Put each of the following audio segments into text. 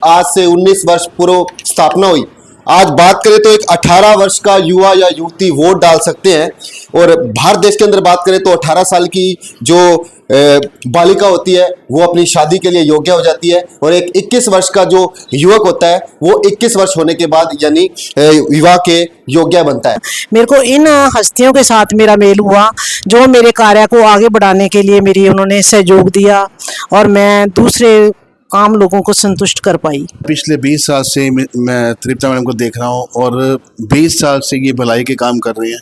आज से 19 वर्ष पूर्व स्थापना हुई। आज बात करें तो एक 18 वर्ष का युवा या युवती वोट डाल सकते हैं, और भारत देश के अंदर बात करें तो 18 साल की जो बालिका होती है वो अपनी शादी के लिए योग्य हो जाती है, और एक 21 वर्ष का जो युवक होता है वो 21 वर्ष होने के बाद यानी विवाह के योग्य बनता है। मेरे को इन हस्तियों के साथ मेरा मेल हुआ जो मेरे कार्य को आगे बढ़ाने के लिए मेरी उन्होंने सहयोग दिया, और मैं दूसरे आम लोगों को संतुष्ट कर पाई। पिछले 20 साल से मैं तृप्ता मैडम को देख रहा हूँ, और 20 साल से ये भलाई के काम कर रही हैं।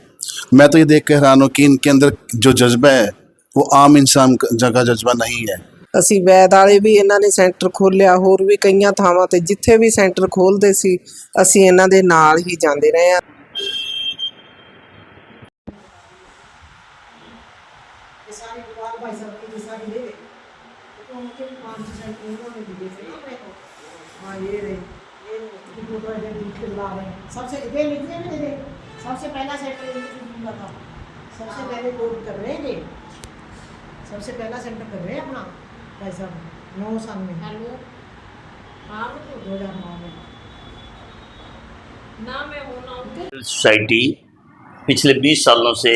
मैं तो ये देख के हैरान हूँ कि इनके अंदर जो जज्बा है वो आम इंसान का जज्बा नहीं है। ਅਸੀਂ ਵੈਦ ਵਾਲੇ ਵੀ ਇਹਨਾਂ ਨੇ ਸੈਂਟਰ ਖੋਲ੍ਹਿਆ, ਹੋਰ ਵੀ ਕਈਆਂ ਥਾਵਾਂ ਤੇ ਜਿੱਥੇ ਵੀ ਸੈਂਟਰ ਖੋਲ੍ਹਦੇ ਸੀ ਅਸੀਂ ਇਹਨਾਂ ਦੇ ਨਾਲ ਹੀ ਜਾਂਦੇ ਰਹੇ ਹਾਂ। सबसे पहला सेंटर कर रहे हैं अपना भाई साहब 9 साल में। हेलो हाँ 2009 में नाम है वो नाम सोसाइटी पिछले 20 सालों से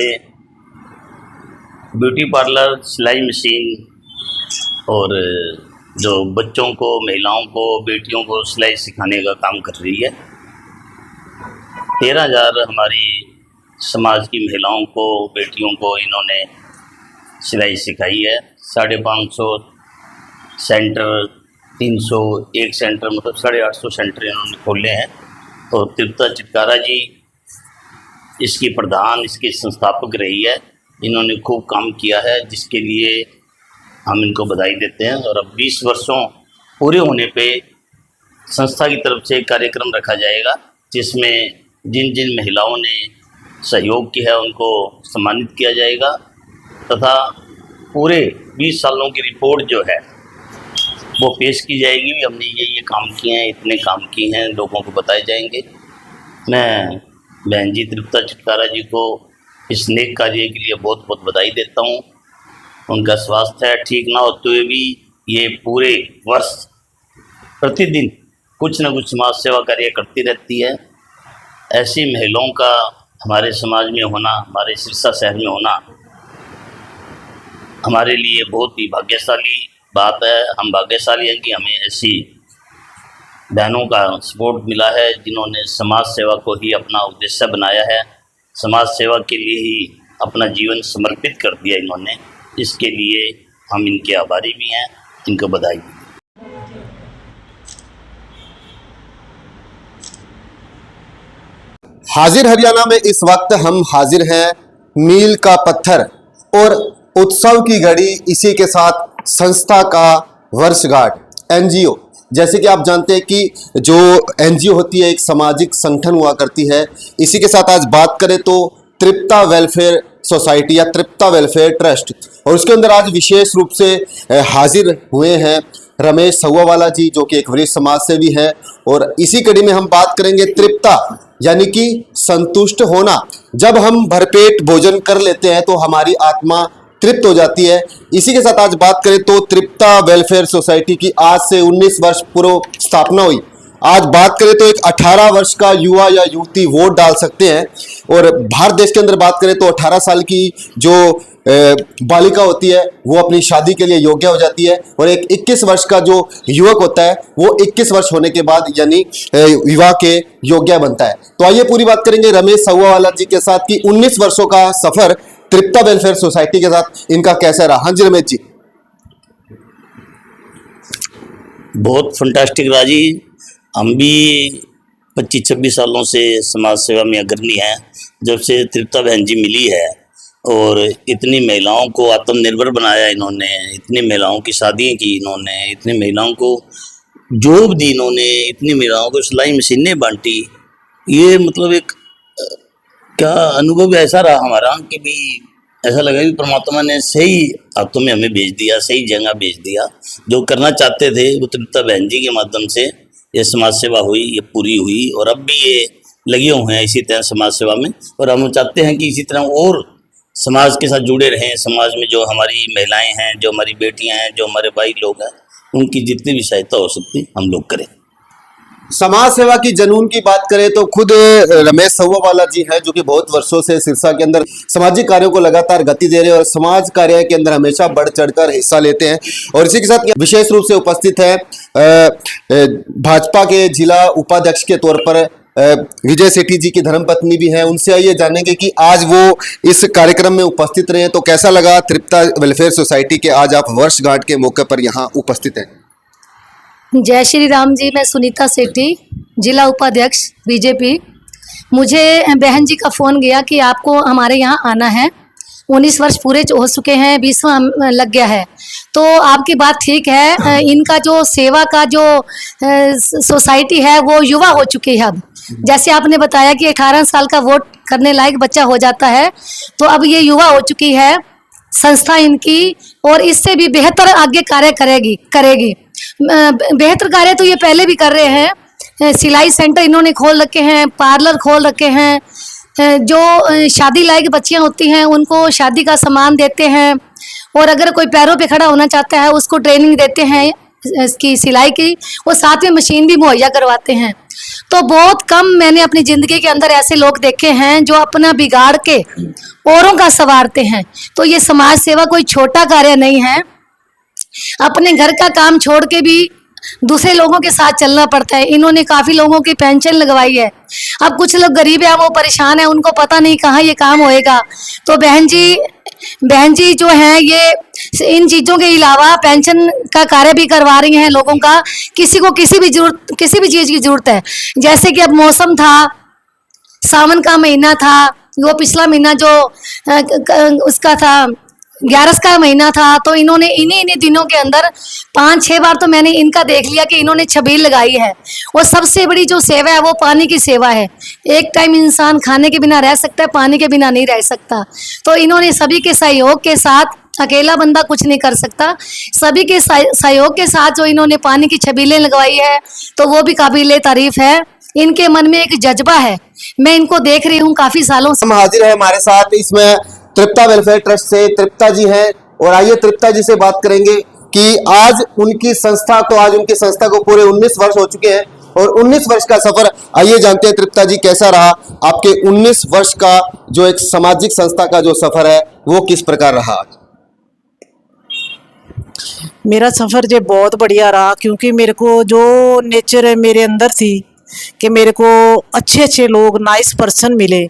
ब्यूटी पार्लर, सिलाई मशीन और जो बच्चों को, महिलाओं को, बेटियों को सिलाई सिखाने का काम कर रही है। 13,000 हमारी समाज की महिलाओं को, बेटियों को इन्होंने सिलाई सिखाई है। 550 सेंटर, 301 सेंटर, मतलब 850 सेंटर इन्होंने खोले हैं। और तृप्ता चिटकारा जी इसकी प्रधान, इसकी संस्थापक रही है। इन्होंने खूब काम किया है, जिसके लिए हम इनको बधाई देते हैं। और अब 20 वर्षों पूरे होने पे संस्था की तरफ से एक कार्यक्रम रखा जाएगा, जिसमें जिन जिन महिलाओं ने सहयोग किया है उनको सम्मानित किया जाएगा, तथा पूरे 20 सालों की रिपोर्ट जो है वो पेश की जाएगी। हमने ये काम किए हैं, इतने काम किए हैं, लोगों को बताए जाएंगे। मैं बहन जी तृप्ता चिटकारा जी को इस नेक कार्य के लिए बहुत बहुत बधाई देता हूँ। उनका स्वास्थ्य ठीक ना होते हुए भी ये पूरे वर्ष प्रतिदिन कुछ न कुछ समाज सेवा कार्य करती रहती है। ऐसी महिलाओं का हमारे समाज में होना, हमारे सिरसा शहर में होना हमारे लिए बहुत ही भाग्यशाली बात है। हम भाग्यशाली हैं कि हमें ऐसी बहनों का सपोर्ट मिला है, जिन्होंने समाज सेवा को ही अपना उद्देश्य बनाया है, समाज सेवा के लिए ही अपना जीवन समर्पित कर दिया इन्होंने। इसके लिए हम इनके आभारी भी हैं, इनको बधाई। हाजिर हरियाणा में इस वक्त हम हाजिर हैं मील का पत्थर और उत्सव की घड़ी, इसी के साथ संस्था का वर्षगांठ। एनजीओ, जैसे कि आप जानते हैं कि जो एनजीओ होती है एक सामाजिक संगठन हुआ करती है। इसी के साथ आज बात करें तो तृप्ता वेलफेयर सोसाइटी या तृप्ता वेलफेयर ट्रस्ट, और उसके अंदर आज विशेष रूप से हाजिर हुए हैं रमेश सहुआवाला जी, जो कि एक वरिष्ठ समाज सेवी है। और इसी कड़ी में हम बात करेंगे तृप्ता यानी कि संतुष्ट होना। जब हम भरपेट भोजन कर लेते हैं तो हमारी आत्मा तृप्त हो जाती है। इसी के साथ आज बात करें तो तृप्ता वेलफेयर सोसाइटी की आज से 19 वर्ष पूर्व स्थापना हुई। आज बात करें तो एक 18 वर्ष का युवा या युवती वोट डाल सकते हैं, और भारत देश के अंदर बात करें तो 18 साल की जो बालिका होती है वो अपनी शादी के लिए योग्य हो जाती है, और एक 21 वर्ष का जो युवक होता है वो 21 वर्ष होने के बाद यानी विवाह के योग्य बनता है। तो आइए पूरी बात करेंगे रमेश सहुआवाला जी के साथ कि 19 वर्षों का सफर तृप्ता वेलफेयर सोसाइटी के साथ इनका कैसा रहा। हाँ जी रमेश जी। बहुत फंटास्टिक रहा जी। हम भी 25-26 सालों से समाज सेवा में अग्रणी हैं। जब से तृप्ता बहन जी मिली है और इतनी महिलाओं को आत्मनिर्भर बनाया इन्होंने, इतनी महिलाओं की शादियाँ की इन्होंने, इतनी महिलाओं को जॉब दी इन्होंने, इतनी महिलाओं को सिलाई मशीनें बांटी। ये मतलब एक क्या अनुभव ऐसा रहा हमारा कि भी ऐसा लगा कि परमात्मा ने सही हाथों में हमें भेज दिया, सही जगह भेज दिया। जो करना चाहते थे वो तृप्ता बहन जी के माध्यम से ये समाज सेवा हुई, ये पूरी हुई, और अब भी ये लगे हुए हैं इसी तरह समाज सेवा में। और हम चाहते हैं कि इसी तरह और समाज के साथ जुड़े रहें। समाज में जो हमारी महिलाएं हैं, जो हमारी बेटियां हैं, जो हमारे भाई लोग हैं, उनकी जितनी भी सहायता हो सकती हम लोग करें। समाज सेवा की जनून की बात करें तो खुद रमेश सव्वावाला जी हैं, जो कि बहुत वर्षों से सिरसा के अंदर सामाजिक कार्यों को लगातार गति दे रहे हैं और समाज कार्य के अंदर हमेशा बढ़ चढ़कर हिस्सा लेते हैं। और इसी के साथ विशेष रूप से उपस्थित है भाजपा के जिला उपाध्यक्ष के तौर पर विजय सेठी जी की धर्मपत्नी भी हैं। उनसे आइए जानेंगे कि आज वो इस कार्यक्रम में उपस्थित रहे तो कैसा लगा। तृप्ता वेलफेयर सोसाइटी के आज आप वर्षगांठ के मौके पर यहाँ उपस्थित हैं। जय श्री राम जी। मैं सुनीता सेठी, जिला उपाध्यक्ष बीजेपी। मुझे बहन जी का फ़ोन गया कि आपको हमारे यहाँ आना है। 19 वर्ष पूरे हो चुके हैं, 20वां लग गया है। तो आपकी बात ठीक है। इनका जो सेवा का जो सोसाइटी है वो युवा हो चुकी है अब। जैसे आपने बताया कि 18 साल का वोट करने लायक बच्चा हो जाता है, तो अब ये युवा हो चुकी है संस्था इनकी, और इससे भी बेहतर आगे कार्य करेगी। बेहतर कार्य तो ये पहले भी कर रहे हैं। सिलाई सेंटर इन्होंने खोल रखे हैं, पार्लर खोल रखे हैं। जो शादी लायक बच्चियां होती हैं उनको शादी का सामान देते हैं, और अगर कोई पैरों पे खड़ा होना चाहता है उसको ट्रेनिंग देते हैं इसकी सिलाई की, और साथ में मशीन भी मुहैया करवाते हैं। तो बहुत कम मैंने अपनी ज़िंदगी के अंदर ऐसे लोग देखे हैं जो अपना बिगाड़ के औरों का संवारते हैं। तो ये समाज सेवा कोई छोटा कार्य नहीं है। अपने घर का काम छोड़ के भी दूसरे लोगों के साथ चलना पड़ता है। इन्होंने काफ़ी लोगों की पेंशन लगवाई है। अब कुछ लोग गरीब हैं, वो परेशान हैं, उनको पता नहीं कहाँ ये काम होएगा। तो बहन जी जो हैं ये इन चीज़ों के अलावा पेंशन का कार्य भी करवा रही हैं लोगों का। किसी को किसी भी चीज़ की ज़रूरत है। जैसे कि अब मौसम था, सावन का महीना था, वो पिछला महीना जो उसका था 11 का महीना था, तो इन्होंने इन्हीं दिनों के अंदर 5-6 बार तो मैंने इनका देख लिया कि इन्होंने छबील लगाई है। और सबसे बड़ी जो सेवा है वो पानी की सेवा है। एक टाइम इंसान खाने के बिना रह सकता है, पानी के बिना नहीं रह सकता। तो इन्होंने सभी के सहयोग के साथ, अकेला बंदा कुछ नहीं कर सकता, सभी के सहयोग के साथ जो इन्होंने पानी की छबीलें लगवाई है, तो वो भी काबिल तारीफ है। इनके मन में एक जज्बा है। मैं इनको देख रही हूँ काफ़ी सालों से। हम हाजिर है हमारे साथ इसमें तृप्ता वेलफेयर ट्रस्ट से तृप्ता जी हैं, और आइए तृप्ता जी से बात करेंगे कि आज उनकी संस्था को पूरे 19 वर्ष हो चुके हैं, और 19 वर्ष का सफर आइए जानते हैं तृप्ता जी कैसा रहा आपके 19 वर्ष का जो एक सामाजिक संस्था का जो सफर है वो किस प्रकार रहा। मेरा सफ़र जो बहुत बढ़िया रहा, क्योंकि मेरे को जो नेचर है मेरे अंदर थी कि मेरे को अच्छे लोग, नाइस पर्सन मिले।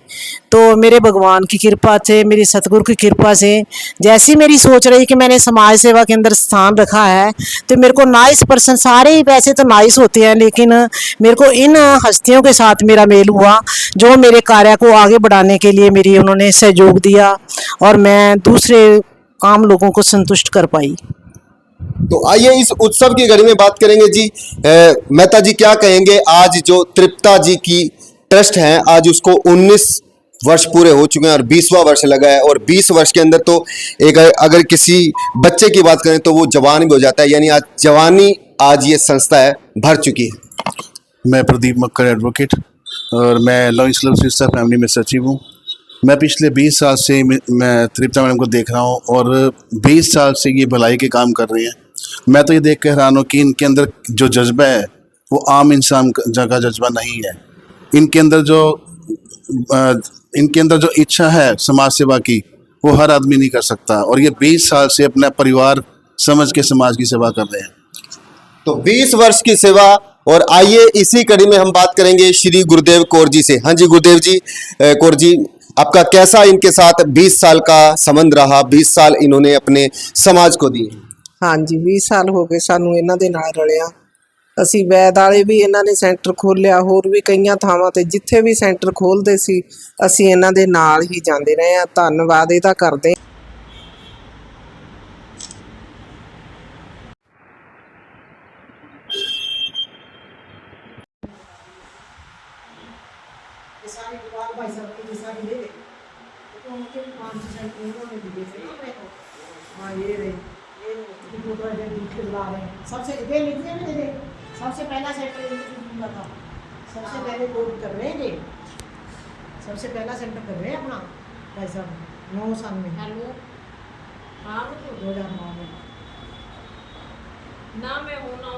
तो मेरे भगवान की कृपा से, मेरी सतगुरु की कृपा से, जैसी मेरी सोच रही कि मैंने समाज सेवा के अंदर स्थान रखा है, तो मेरे को नाइस पर्सन, सारे ही वैसे तो नाइस होते हैं, लेकिन मेरे को इन हस्तियों के साथ मेरा मेल हुआ जो मेरे कार्य को आगे बढ़ाने के लिए मेरी उन्होंने सहयोग दिया, और मैं दूसरे आम लोगों को संतुष्ट कर पाई। तो आइए इस उत्सव की घड़ी में बात करेंगे जी। मेहता जी क्या कहेंगे, आज जो तृप्ता जी की ट्रस्ट है आज उसको 19 वर्ष पूरे हो चुके हैं और 20वां वर्ष लगा है, और 20 वर्ष के अंदर तो एक अगर किसी बच्चे की बात करें तो वो जवान भी हो जाता है, यानी आज जवानी आज ये संस्था है भर चुकी है। मैं प्रदीप मक्कर एडवोकेट, और मैं लॉ इस्लाम सिरसा फैमिली में सचिव हूँ। मैं पिछले 20 साल से मैं तृप्ता मैडम को देख रहा हूँ, और 20 साल से ये भलाई के काम कर रही हैं। मैं तो ये देख कर हैरान हूँ कि इनके अंदर जो जज्बा है वो आम इंसान का जज्बा नहीं है। इनके अंदर जो इच्छा है समाज सेवा की वो हर आदमी नहीं कर सकता, और ये 20 साल से अपना परिवार समझ के समाज की सेवा कर रहे हैं। तो 20 वर्ष की सेवा। और आइए इसी कड़ी में हम बात करेंगे श्री गुरुदेव कौर जी से। हाँ जी गुरुदेव जी, कौर जी, आपका कैसा इनके साथ 20 साल का संबंध रहा? 20 साल इन्होंने अपने समाज को दिए। हाँ जी, 20 साल हो गए सानू ਇਹਨਾਂ ਦੇ ਨਾਲ ਰਲਿਆ। ਅਸੀਂ ਵੈਦ ਵਾਲੇ ਵੀ ਇਹਨਾਂ ਨੇ ਸੈਂਟਰ ਖੋਲ੍ਹਿਆ, ਹੋਰ ਵੀ ਕਈਆਂ ਥਾਵਾਂ ਤੇ ਜਿੱਥੇ ਵੀ ਸੈਂਟਰ ਖੋਲ੍ਹਦੇ ਸੀ ਅਸੀਂ ਇਹਨਾਂ ਦੇ ਨਾਲ ਹੀ ਜਾਂਦੇ ਰਹੇ ਹਾਂ। ਧੰਨਵਾਦ ਇਹਦਾ ਕਰਦੇ। सबसे पहला सेंटर था, सबसे पहले लोग कर रहे हैं, सबसे पहला सेंटर कर रहे हैं अपना भाई साहब 9 साल में। हेलो, हाँ 2009 में ना मैं होना